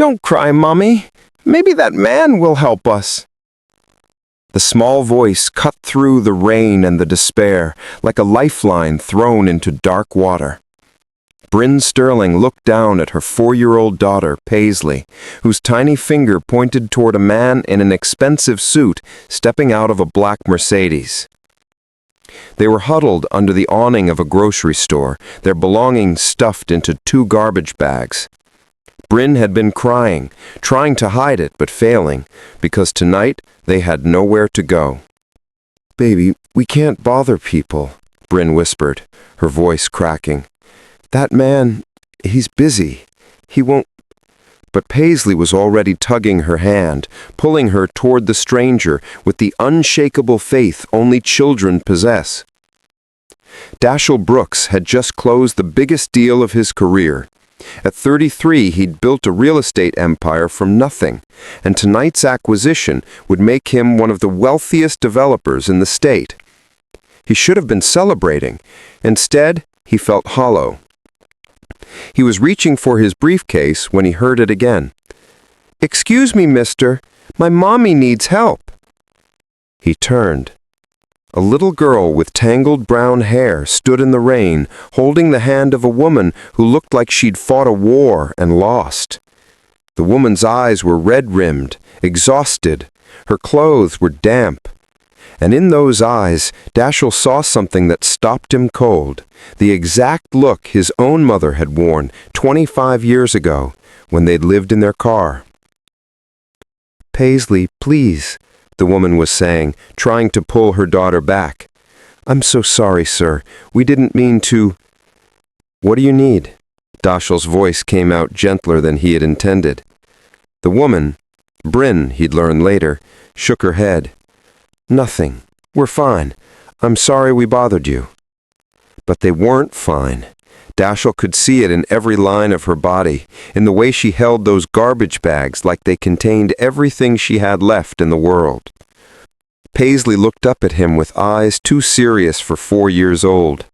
Don't cry, Mommy. Maybe that man will help us. The small voice cut through the rain and the despair, like a lifeline thrown into dark water. Bryn Sterling looked down at her 4-year-old daughter, Paisley, whose tiny finger pointed toward a man in an expensive suit stepping out of a black Mercedes. They were huddled under the awning of a grocery store, their belongings stuffed into 2 garbage bags. Bryn had been crying, trying to hide it but failing, because tonight they had nowhere to go. "Baby, we can't bother people," Bryn whispered, her voice cracking. "That man, he's busy. He won't—" But Paisley was already tugging her hand, pulling her toward the stranger with the unshakable faith only children possess. Dashiell Brooks had just closed the biggest deal of his career. At 33, he'd built a real estate empire from nothing, and tonight's acquisition would make him one of the wealthiest developers in the state. He should have been celebrating. Instead, he felt hollow. He was reaching for his briefcase when he heard it again. "Excuse me, mister. My mommy needs help." He turned. A little girl with tangled brown hair stood in the rain, holding the hand of a woman who looked like she'd fought a war and lost. The woman's eyes were red-rimmed, exhausted. Her clothes were damp. And in those eyes, Dashiell saw something that stopped him cold, the exact look his own mother had worn 25 years ago when they'd lived in their car. "Paisley, please," the woman was saying, trying to pull her daughter back. "I'm so sorry, sir. We didn't mean to—" "What do you need?" Dashiell's voice came out gentler than he had intended. The woman, Bryn, he'd learn later, shook her head. "Nothing. We're fine. I'm sorry we bothered you." But they weren't fine. Dashiell could see it in every line of her body, in the way she held those garbage bags like they contained everything she had left in the world. Paisley looked up at him with eyes too serious for 4 years old.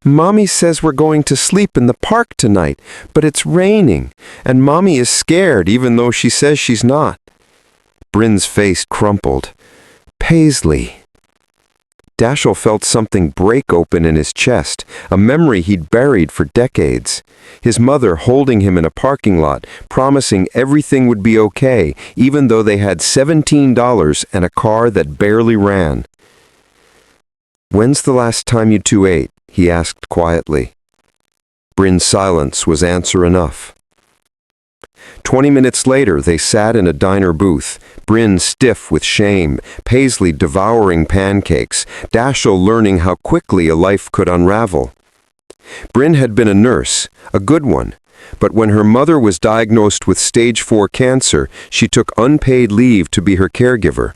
"Mommy says we're going to sleep in the park tonight, but it's raining, and Mommy is scared even though she says she's not." Bryn's face crumpled. "Paisley." Dashiell felt something break open in his chest, a memory he'd buried for decades. His mother holding him in a parking lot, promising everything would be okay, even though they had $17 and a car that barely ran. "When's the last time you two ate?" he asked quietly. Bryn's silence was answer enough. 20 minutes later, they sat in a diner booth, Bryn stiff with shame, Paisley devouring pancakes, Dashiell learning how quickly a life could unravel. Bryn had been a nurse, a good one, but when her mother was diagnosed with stage 4 cancer, she took unpaid leave to be her caregiver.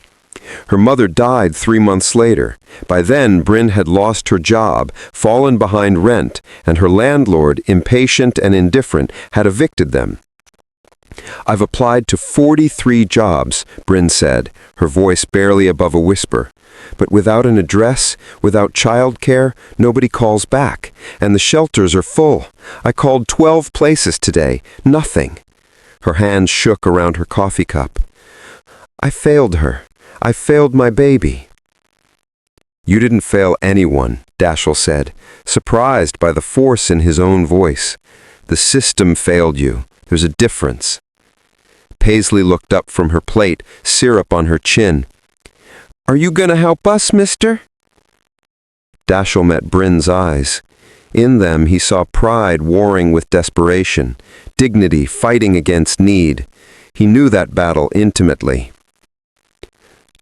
Her mother died 3 months later. By then, Bryn had lost her job, fallen behind rent, and her landlord, impatient and indifferent, had evicted them. "I've applied to 43 jobs," Bryn said, her voice barely above a whisper. "But without an address, without childcare, nobody calls back, and the shelters are full. I called 12 places today. Nothing." Her hands shook around her coffee cup. "I failed her. I failed my baby." "You didn't fail anyone," Dashiell said, surprised by the force in his own voice. "The system failed you. There's a difference." Paisley looked up from her plate, syrup on her chin. "Are you gonna help us, mister?" Dashiell met Bryn's eyes. In them he saw pride warring with desperation, dignity fighting against need. He knew that battle intimately.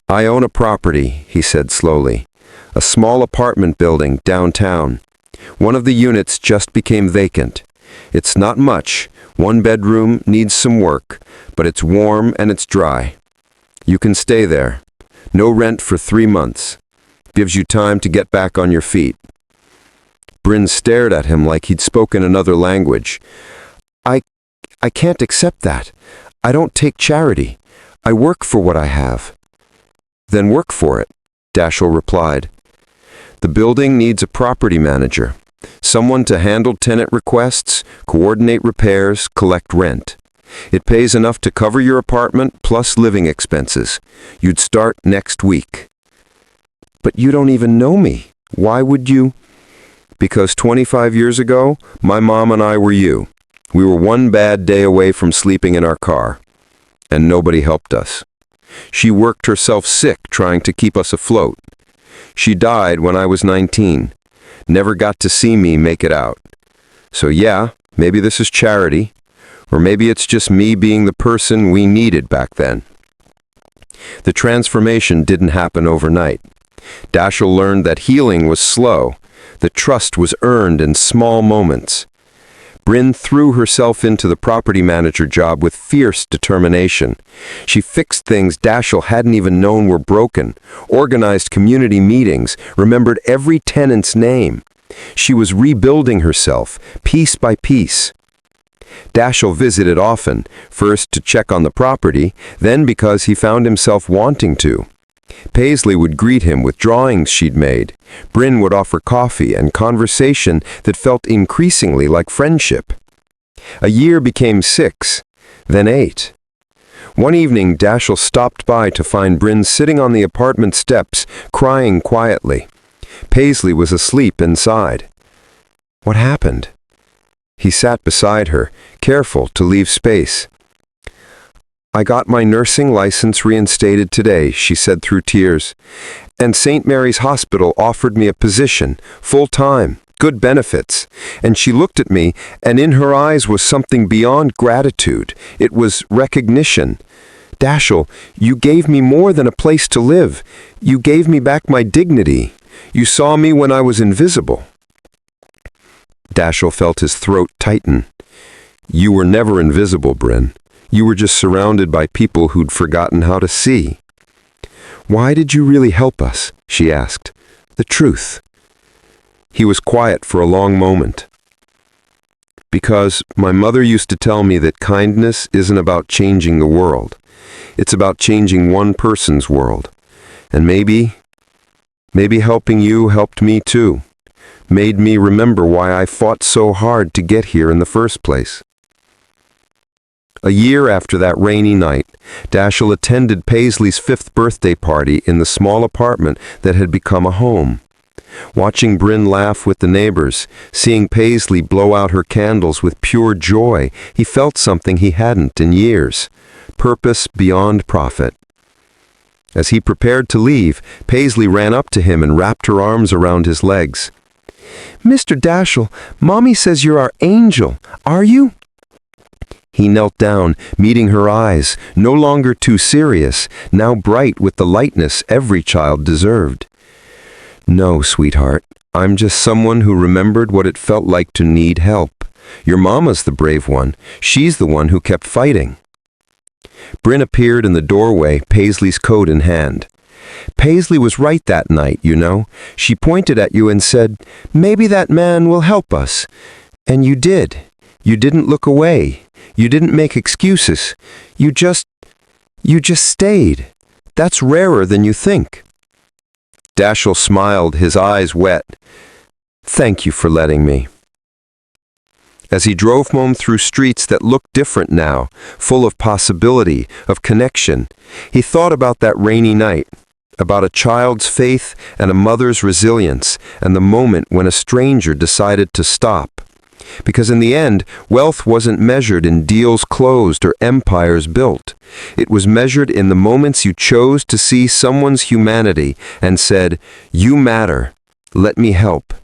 "I own a property," he said slowly. "A small apartment building downtown. One of the units just became vacant. It's not much. 1 bedroom, needs some work, but it's warm and it's dry. You can stay there. No rent for 3 months. Gives you time to get back on your feet." Bryn stared at him like he'd spoken another language. I can't accept that. I don't take charity. I work for what I have." "Then work for it," Dashiell replied. "The building needs a property manager. Someone to handle tenant requests, coordinate repairs, collect rent. It pays enough to cover your apartment plus living expenses. You'd start next week." "But you don't even know me. Why would you?" "Because 25 years ago, my mom and I were you. We were one bad day away from sleeping in our car. And nobody helped us. She worked herself sick trying to keep us afloat. She died when I was 19. Never got to see me make it out. So yeah, maybe this is charity. Or maybe it's just me being the person we needed back then." The transformation didn't happen overnight. Dashiell learned that healing was slow. The trust was earned in small moments. Bryn threw herself into the property manager job with fierce determination. She fixed things Dashiell hadn't even known were broken, organized community meetings, remembered every tenant's name. She was rebuilding herself, piece by piece. Dashiell visited often, first to check on the property, then because he found himself wanting to. Paisley would greet him with drawings she'd made. Bryn would offer coffee and conversation that felt increasingly like friendship. A year became 6, then 8. One evening, Dashiell stopped by to find Bryn sitting on the apartment steps, crying quietly. Paisley was asleep inside. "What happened?" He sat beside her, careful to leave space. "I got my nursing license reinstated today," she said through tears. "And St. Mary's Hospital offered me a position, full-time, good benefits." And she looked at me, and in her eyes was something beyond gratitude. It was recognition. "Dashiell, you gave me more than a place to live. You gave me back my dignity. You saw me when I was invisible." Dashiell felt his throat tighten. "You were never invisible, Bryn. You were just surrounded by people who'd forgotten how to see." "Why did you really help us?" she asked. "The truth." He was quiet for a long moment. "Because my mother used to tell me that kindness isn't about changing the world. It's about changing one person's world. And maybe helping you helped me too. Made me remember why I fought so hard to get here in the first place." A year after that rainy night, Dashiell attended Paisley's 5th birthday party in the small apartment that had become a home. Watching Bryn laugh with the neighbors, seeing Paisley blow out her candles with pure joy, he felt something he hadn't in years: purpose beyond profit. As he prepared to leave, Paisley ran up to him and wrapped her arms around his legs. "Mr. Dashiell, Mommy says you're our angel. Are you?" He knelt down, meeting her eyes, no longer too serious, now bright with the lightness every child deserved. "No, sweetheart, I'm just someone who remembered what it felt like to need help. Your mama's the brave one. She's the one who kept fighting." Bryn appeared in the doorway, Paisley's coat in hand. "Paisley was right that night, you know. She pointed at you and said, 'Maybe that man will help us.' And you did. You didn't look away. You didn't make excuses. You just stayed. That's rarer than you think." Dashiell smiled, his eyes wet. "Thank you for letting me." As he drove home through streets that looked different now, full of possibility, of connection, he thought about that rainy night, about a child's faith and a mother's resilience, and the moment when a stranger decided to stop. Because in the end, wealth wasn't measured in deals closed or empires built. It was measured in the moments you chose to see someone's humanity and said, "You matter. Let me help."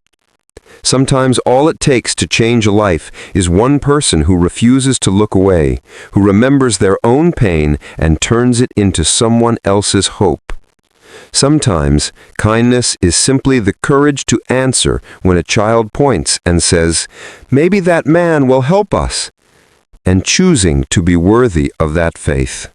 Sometimes all it takes to change a life is one person who refuses to look away, who remembers their own pain and turns it into someone else's hope. Sometimes kindness is simply the courage to answer when a child points and says, "Maybe that man will help us," and choosing to be worthy of that faith.